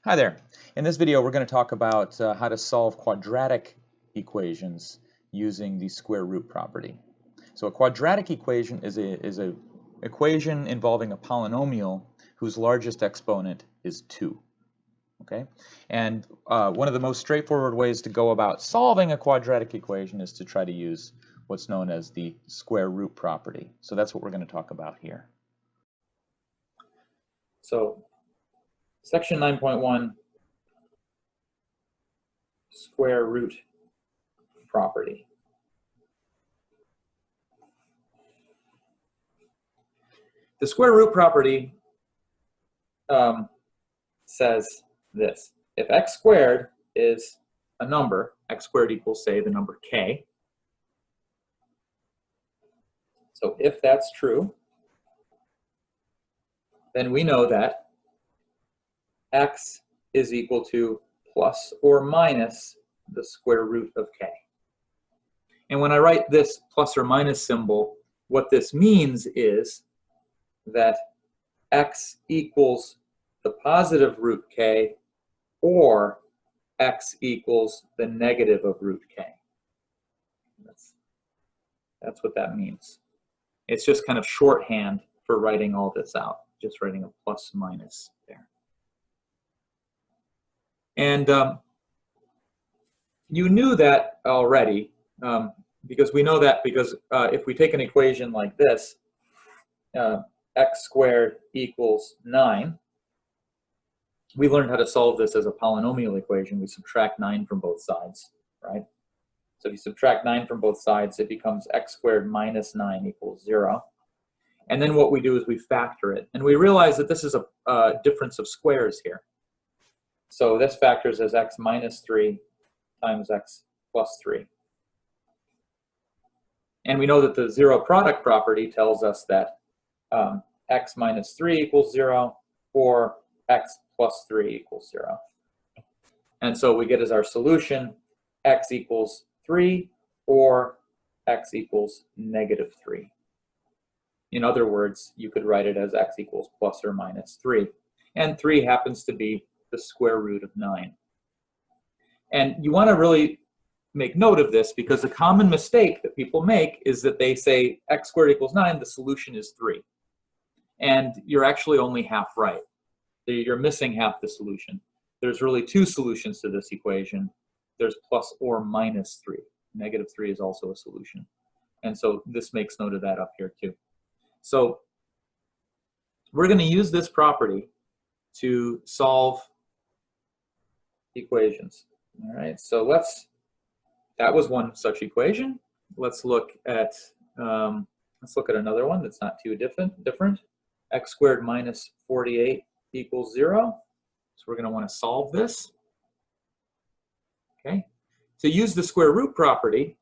Hi there. In this video, we're going to talk about how to solve quadratic equations using the square root property. So a quadratic equation is a equation involving a polynomial whose largest exponent is 2. Okay? And one of the most straightforward ways to go about solving a quadratic equation is to try to use what's known as the square root property. So that's what we're going to talk about here. So section 9.1, square root property. The square root property says this: if x squared is a number, x squared equals, say, the number k. So if that's true, then we know that x is equal to plus or minus the square root of k. And when I write this plus or minus symbol, what this means is that x equals the positive root k or x equals the negative of root k. That's what that means. It's just kind of shorthand for writing all this out, just writing a plus minus there. And you knew that already, because we know that because if we take an equation like this, x squared equals 9, we learned how to solve this as a polynomial equation. We subtract 9 from both sides, right? So if you subtract 9 from both sides, it becomes x squared minus 9 equals 0. And then what we do is we factor it. And we realize that this is a difference of squares here. So this factors as x minus 3 times x plus 3. And we know that the zero product property tells us that x minus 3 equals 0 or x plus 3 equals 0. And so we get as our solution x equals 3 or x equals negative 3. In other words, you could write it as x equals plus or minus 3. And 3 happens to be the square root of 9. And you want to really make note of this because the common mistake that people make is that they say x squared equals 9, the solution is 3. And you're actually only half right. You're missing half the solution. There's really 2 solutions to this equation. There's plus or minus 3. Negative 3 is also a solution. And so this makes note of that up here too. So we're going to use this property to solve equations. All right, so that was one such equation. Let's look at another one that's not too different. X squared minus 48 equals 0. So we're going to want to solve this. Okay. To use the square root property,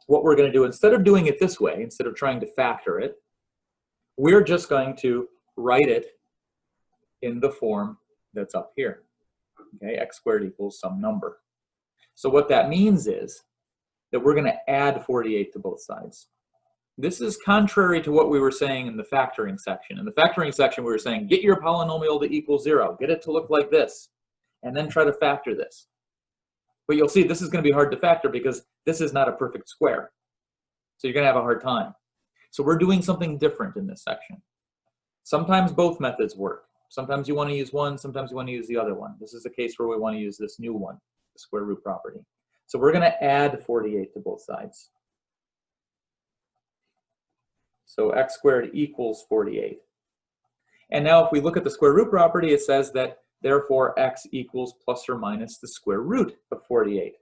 what we're going to do, instead of doing it this way, instead of trying to factor it, we're just going to write it in the form that's up here. Okay, x squared equals some number. So what that means is that we're going to add 48 to both sides. This is contrary to what we were saying in the factoring section. In the factoring section, we were saying, get your polynomial to equal 0. Get it to look like this, and then try to factor this. But you'll see this is going to be hard to factor because this is not a perfect square. So you're going to have a hard time. So we're doing something different in this section. Sometimes both methods work. Sometimes you want to use one, sometimes you want to use the other one. This is the case where we want to use this new one, the square root property. So we're going to add 48 to both sides. So x squared equals 48. And now if we look at the square root property, it says that therefore x equals plus or minus the square root of 48.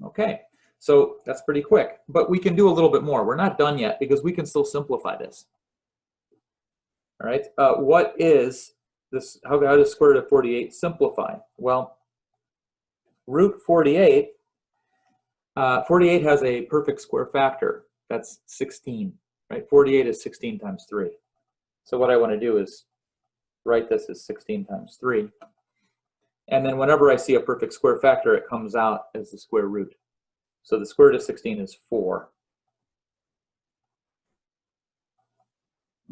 Okay, so that's pretty quick, but we can do a little bit more. We're not done yet because we can still simplify this. All right, what is this? How does square root of 48 simplify? Well, root 48, 48 has a perfect square factor. That's 16, right? 48 is 16 times 3. So what I want to do is write this as 16 times 3. And then whenever I see a perfect square factor, it comes out as the square root. So the square root of 16 is 4.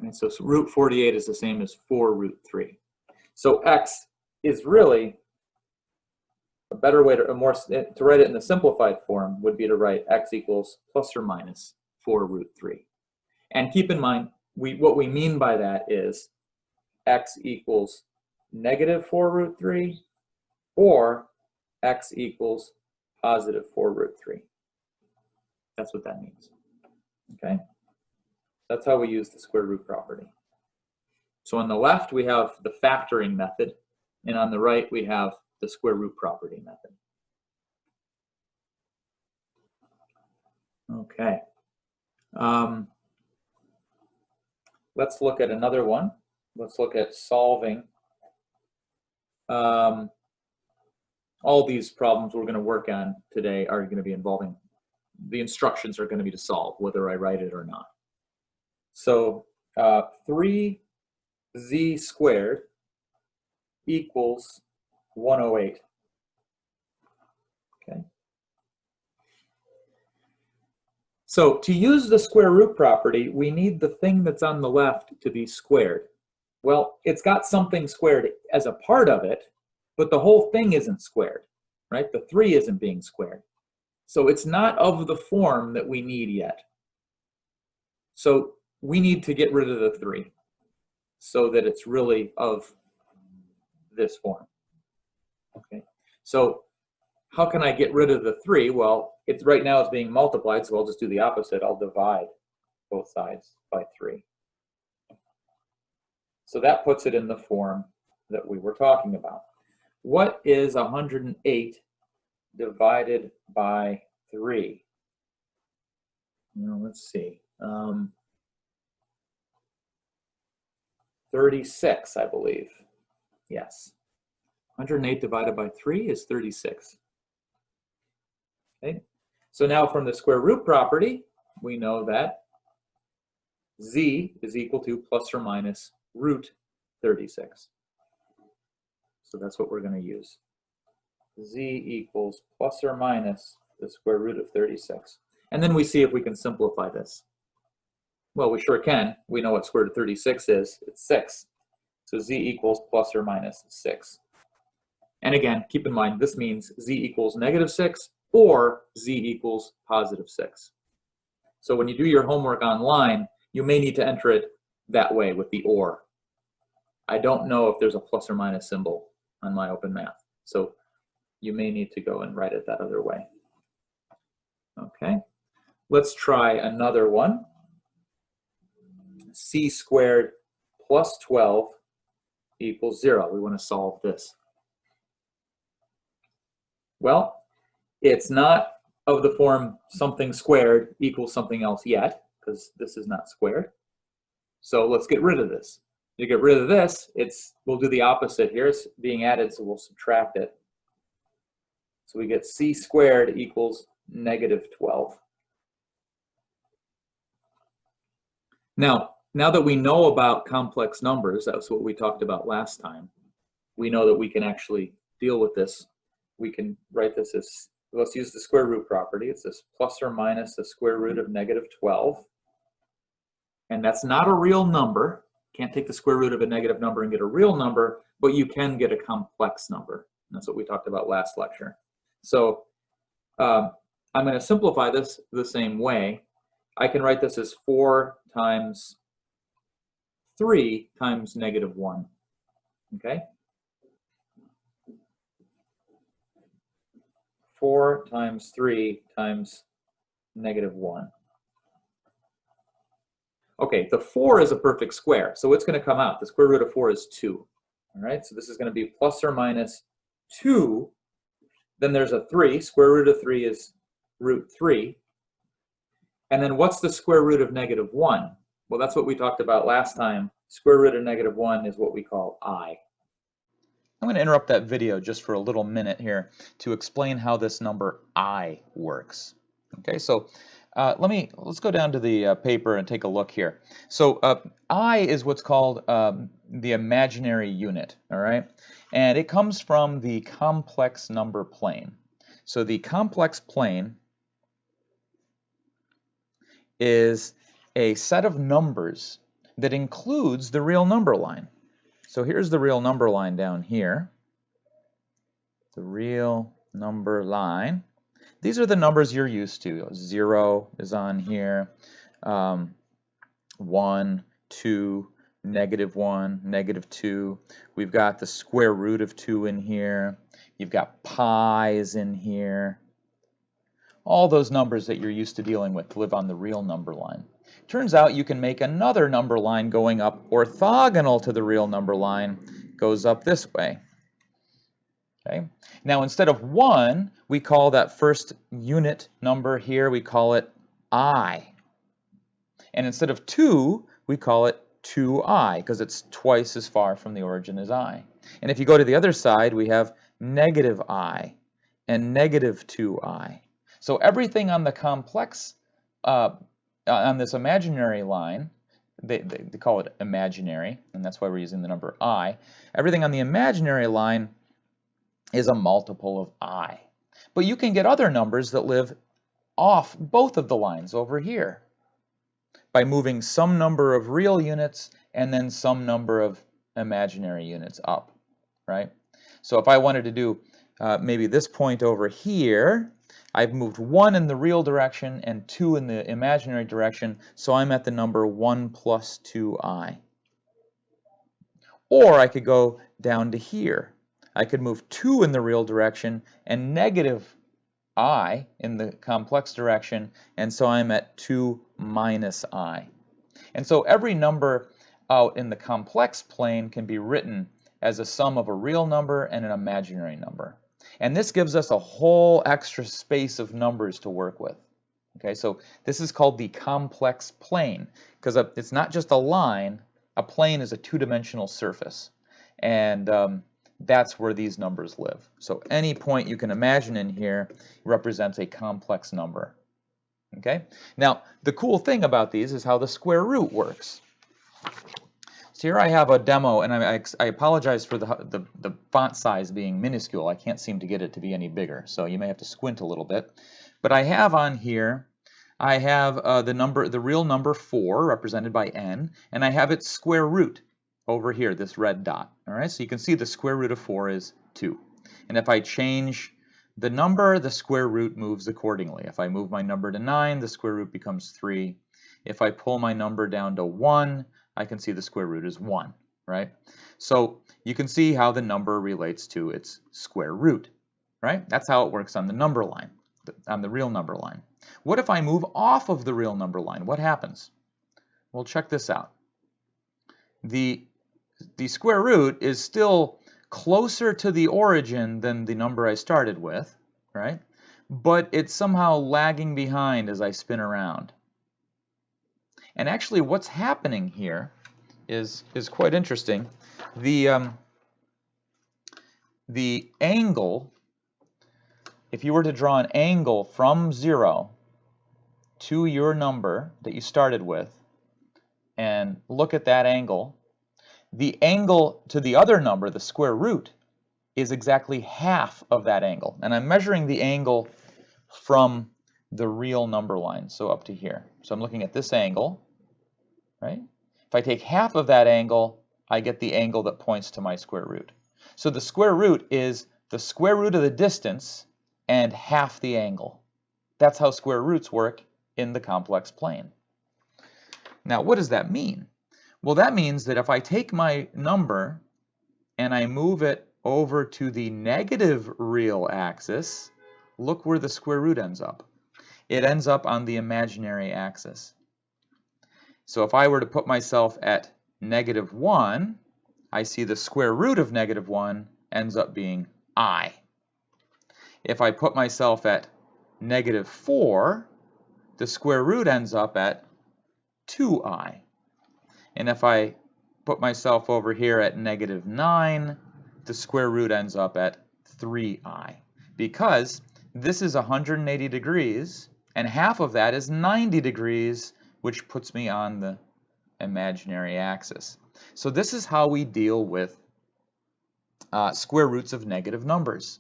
Right? So root 48 is the same as 4 root 3. So x is really a better way to write it in the simplified form would be to write x equals plus or minus 4 root 3. And keep in mind, what we mean by that is x equals negative 4 root 3 or x equals positive 4 root 3. That's what that means. Okay? That's how we use the square root property. So on the left, we have the factoring method, and on the right, we have the square root property method. Okay. Let's look at another one. Let's look at solving. All these problems we're going to work on today are going to be involving, the instructions are going to be to solve, whether I write it or not. So 3z squared equals 108. Okay. So to use the square root property, we need the thing that's on the left to be squared. Well, it's got something squared as a part of it, but the whole thing isn't squared, right? The 3 isn't being squared. So it's not of the form that we need yet. So we need to get rid of the 3 so that it's really of this form. Okay. So how can I get rid of the 3? Well, it's right now it's being multiplied, so I'll just do the opposite. I'll divide both sides by 3. So that puts it in the form that we were talking about. What is 108 divided by 3? Well, let's see. 36, I believe. Yes. 108 divided by 3 is 36. Okay. So now from the square root property, we know that z is equal to plus or minus root 36. So that's what we're going to use. Z equals plus or minus the square root of 36. And then we see if we can simplify this. Well, we sure can. We know what square root of 36 is. It's 6. So z equals plus or minus 6. And again, keep in mind, this means z equals negative 6 or z equals positive 6. So when you do your homework online, you may need to enter it that way with the or. I don't know if there's a plus or minus symbol on my open math. So you may need to go and write it that other way. Okay, let's try another one. C squared plus 12 equals 0. We want to solve this. Well, it's not of the form something squared equals something else yet, because this is not squared. So let's get rid of this. To get rid of this, we'll do the opposite here. It's being added, so we'll subtract it. So we get c squared equals negative 12. Now that we know about complex numbers, that's what we talked about last time, we know that we can actually deal with this. We can write this as, let's use the square root property. It's this plus or minus the square root of negative 12. And that's not a real number. Can't take the square root of a negative number and get a real number, but you can get a complex number. And that's what we talked about last lecture. So I'm going to simplify this the same way. I can write this as 4 times 3 times negative 1. Okay? 4 times 3 times negative 1. Okay, the 4 is a perfect square, so it's going to come out. The square root of 4 is 2. All right, so this is going to be plus or minus 2. Then there's a 3. Square root of 3 is root 3. And then what's the square root of negative 1? Well, that's what we talked about last time. Square root of negative 1 is what we call I. I'm going to interrupt that video just for a little minute here to explain how this number I works. Okay, so let's go down to the paper and take a look here. So I is what's called the imaginary unit, all right? And it comes from the complex number plane. So the complex plane is a set of numbers that includes the real number line. So here's the real number line down here. The real number line. These are the numbers you're used to. 0 is on here, 1, 2, -1, -2. We've got the square root of 2 in here. You've got pi's in here. All those numbers that you're used to dealing with live on the real number line. Turns out you can make another number line going up orthogonal to the real number line, goes up this way. Okay. Now instead of 1, we call that first unit number here, we call it I. And instead of 2, we call it 2i, because it's twice as far from the origin as I. And if you go to the other side, we have -I and -2i. So everything on the complex, on this imaginary line, they call it imaginary, and that's why we're using the number I. Everything on the imaginary line is a multiple of I. But you can get other numbers that live off both of the lines over here by moving some number of real units and then some number of imaginary units up, right? So if I wanted to do maybe this point over here, I've moved 1 in the real direction and 2 in the imaginary direction, so I'm at the number 1 plus 2i. Or I could go down to here. I could move 2 in the real direction and -I in the complex direction, and so I'm at 2 minus I. And so every number out in the complex plane can be written as a sum of a real number and an imaginary number. And this gives us a whole extra space of numbers to work with. Okay, so this is called the complex plane, because it's not just a line. A plane is a two-dimensional surface, and that's where these numbers live. So any point you can imagine in here represents a complex number. Okay? Now, the cool thing about these is how the square root works. So here I have a demo, and I apologize for the font size being minuscule. I can't seem to get it to be any bigger, so you may have to squint a little bit. But I have on here, I have the real number 4, represented by n, and I have its square root over here, this red dot. All right, so you can see the square root of 4 is 2. And if I change the number, the square root moves accordingly. If I move my number to 9, the square root becomes 3. If I pull my number down to 1, I can see the square root is 1, right? So you can see how the number relates to its square root, right? That's how it works on the number line, on the real number line. What if I move off of the real number line? What happens? Well, check this out. The square root is still closer to the origin than the number I started with, right? But it's somehow lagging behind as I spin around. And actually what's happening here is quite interesting. The angle, if you were to draw an angle from 0 to your number that you started with and look at that angle, the angle to the other number, the square root, is exactly half of that angle. And I'm measuring the angle from the real number line, so up to here. So I'm looking at this angle, right? If I take half of that angle, I get the angle that points to my square root. So the square root is the square root of the distance and half the angle. That's how square roots work in the complex plane. Now, what does that mean? Well, that means that if I take my number and I move it over to the negative real axis, look where the square root ends up. It ends up on the imaginary axis. So if I were to put myself at -1, I see the square root of -1 ends up being I. If I put myself at -4, the square root ends up at 2i. And if I put myself over here at -9, the square root ends up at 3i. Because this is 180 degrees, and half of that is 90 degrees, which puts me on the imaginary axis. So this is how we deal with square roots of negative numbers.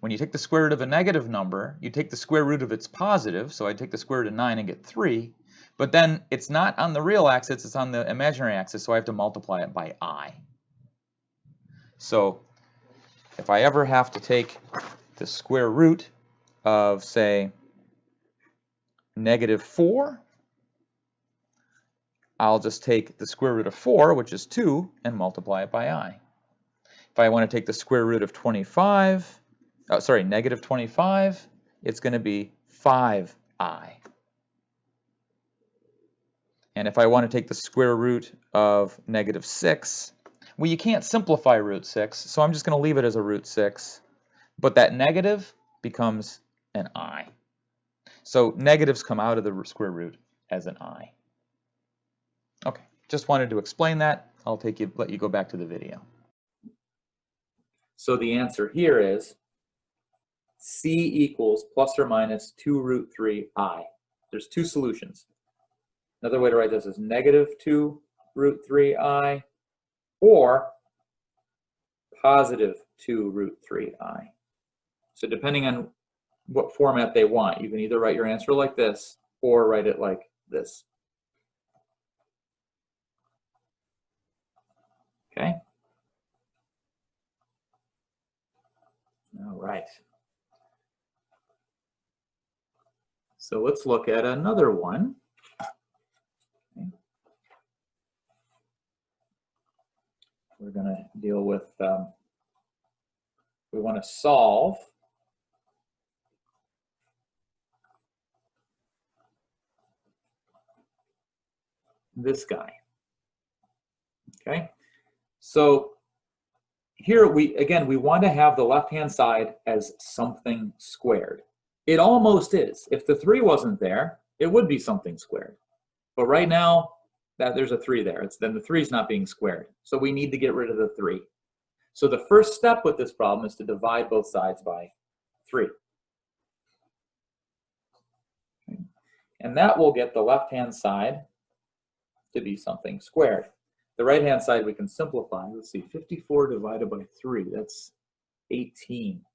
When you take the square root of a negative number, you take the square root of its positive, so I take the square root of 9 and get 3, But then it's not on the real axis, it's on the imaginary axis, so I have to multiply it by I. So if I ever have to take the square root of, say, -4, I'll just take the square root of 4, which is 2, and multiply it by I. If I want to take the square root of -25, it's going to be 5I. And if I want to take the square root of -6, well, you can't simplify root 6, so I'm just going to leave it as a root 6. But that negative becomes an I. So negatives come out of the square root as an I. Okay, just wanted to explain that. I'll let you go back to the video. So the answer here is C equals ±2 root 3I. There's two solutions. Another way to write this is -2 root 3I or +2 root 3I. So depending on what format they want, you can either write your answer like this or write it like this. Okay? All right. So let's look at another one. Okay. We're going to deal with, we want to solve this guy. Okay? So here we want to have the left-hand side as something squared. It almost is. If the 3 wasn't there, it would be something squared. But right now, there's a 3 there. Then the 3 is not being squared. So we need to get rid of the 3. So the first step with this problem is to divide both sides by 3. Okay. And that will get the left-hand side to be something squared. The right-hand side we can simplify. Let's see, 54 divided by 3, that's 18.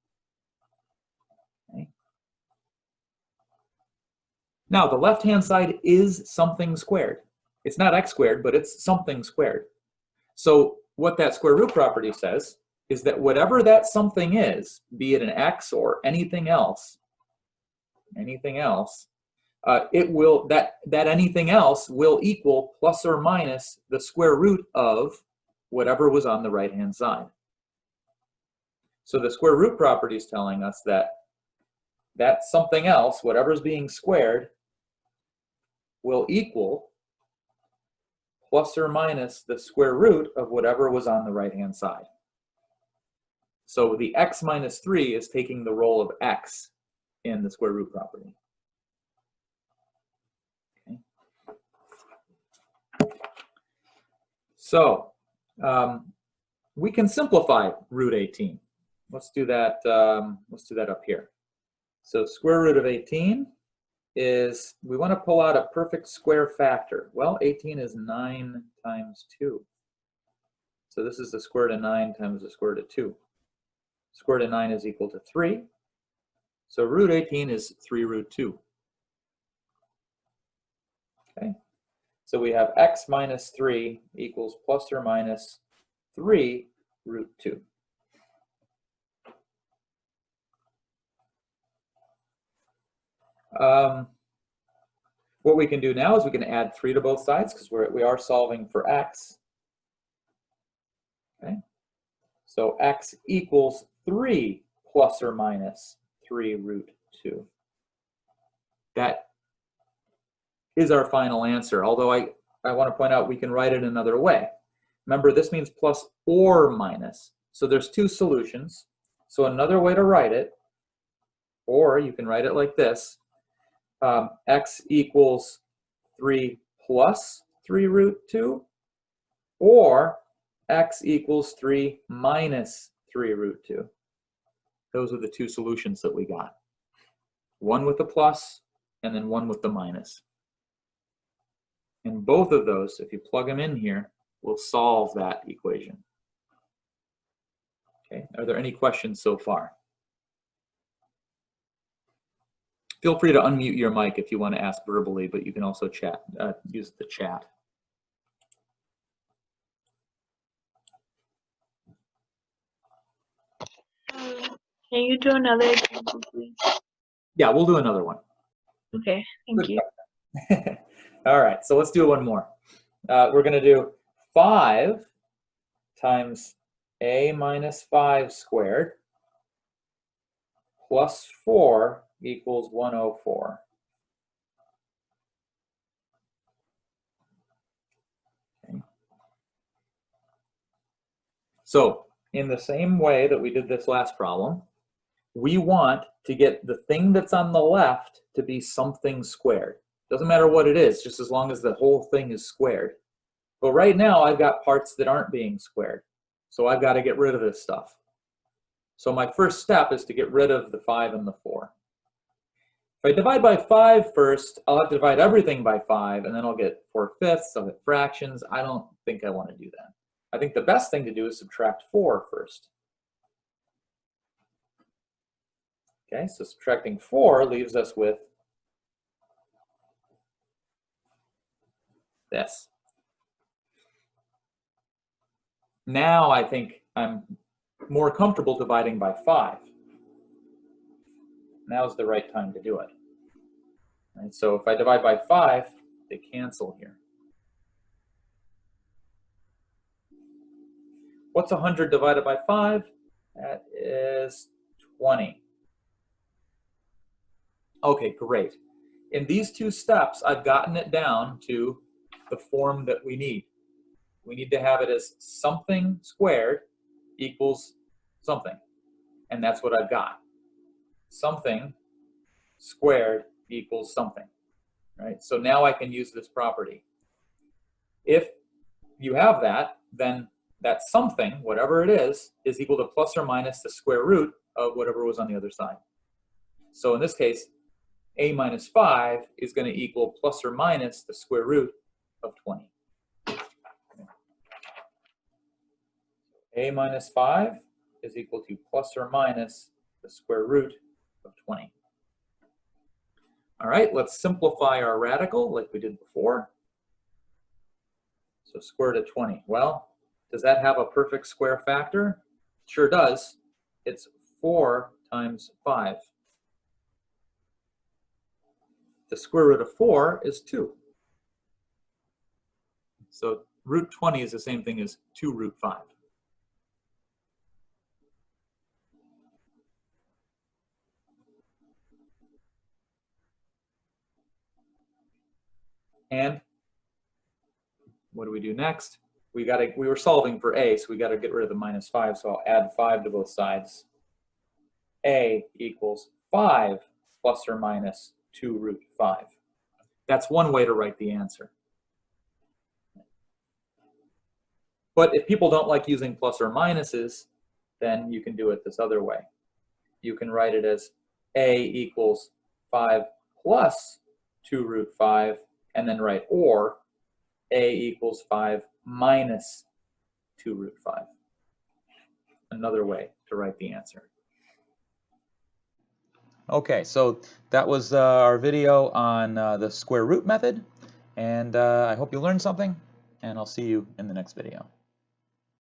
Okay. Now, the left-hand side is something squared. It's not x squared, but it's something squared. So what that square root property says is that whatever that something is, be it an x or anything else, that anything else will equal plus or minus the square root of whatever was on the right-hand side. So the square root property is telling us that something else, whatever is being squared, will equal plus or minus the square root of whatever was on the right-hand side. So the x minus 3 is taking the role of x in the square root property. So we can simplify root 18. Let's do that. Let's do that up here. So square root of 18 is, we want to pull out a perfect square factor. Well, 18 is 9 times 2. So this is the square root of 9 times the square root of 2. Square root of 9 is equal to 3. So root 18 is 3 root 2. Okay. So we have x minus 3 equals plus or minus 3 root 2. What we can do now is we can add 3 to both sides because we are solving for x. Okay. So x equals 3 plus or minus 3 root 2. That is our final answer, although I want to point out we can write it another way. Remember, this means plus or minus. So there's 2 solutions. So another way to write it, or you can write it like this, x equals 3 plus 3 root 2, or x equals 3 minus 3 root 2. Those are the 2 solutions that we got. One with the plus, and then one with the minus. And both of those, if you plug them in here, will solve that equation. Okay, are there any questions so far? Feel free to unmute your mic if you want to ask verbally, but you can also chat, use the chat. Can you do another example, please? Yeah, we'll do another one. Okay, thank you. All right, so let's do one more. We're going to do 5 times a minus 5 squared plus 4 equals 104. Okay. So in the same way that we did this last problem, we want to get the thing that's on the left to be something squared. Doesn't matter what it is, just as long as the whole thing is squared. But right now I've got parts that aren't being squared. So I've got to get rid of this stuff. So my first step is to get rid of the 5 and the 4. If I divide by 5 first, I'll have to divide everything by 5, and then I'll get 4/5, I'll get fractions. I don't think I want to do that. I think the best thing to do is subtract 4 first. Okay, so subtracting 4 leaves us with this. Now I think I'm more comfortable dividing by 5. Now's the right time to do it. Right, so if I divide by 5, they cancel here. What's 100 divided by 5? That is 20. Okay, great. In these two steps, I've gotten it down to the form that we need. We need to have it as something squared equals something. And that's what I've got. Something squared equals something. Right? So now I can use this property. If you have that, then that something, whatever it is equal to plus or minus the square root of whatever was on the other side. So in this case, a minus 5 is going to equal plus or minus the square root of 20. A minus 5 is equal to plus or minus the square root of 20. All right, let's simplify our radical like we did before. So square root of 20. Well, does that have a perfect square factor? Sure does. It's 4 times 5. The square root of 4 is 2. So root 20 is the same thing as 2 root 5. And what do we do next? We were solving for a, so we got to get rid of the minus 5, so I'll add 5 to both sides. A equals 5 plus or minus 2 root 5. That's one way to write the answer. But if people don't like using plus or minuses, then you can do it this other way. You can write it as A equals 5 plus 2 root 5, and then write or A equals 5 minus 2 root 5. Another way to write the answer. Okay, so that was our video on the square root method, and I hope you learned something, and I'll see you in the next video.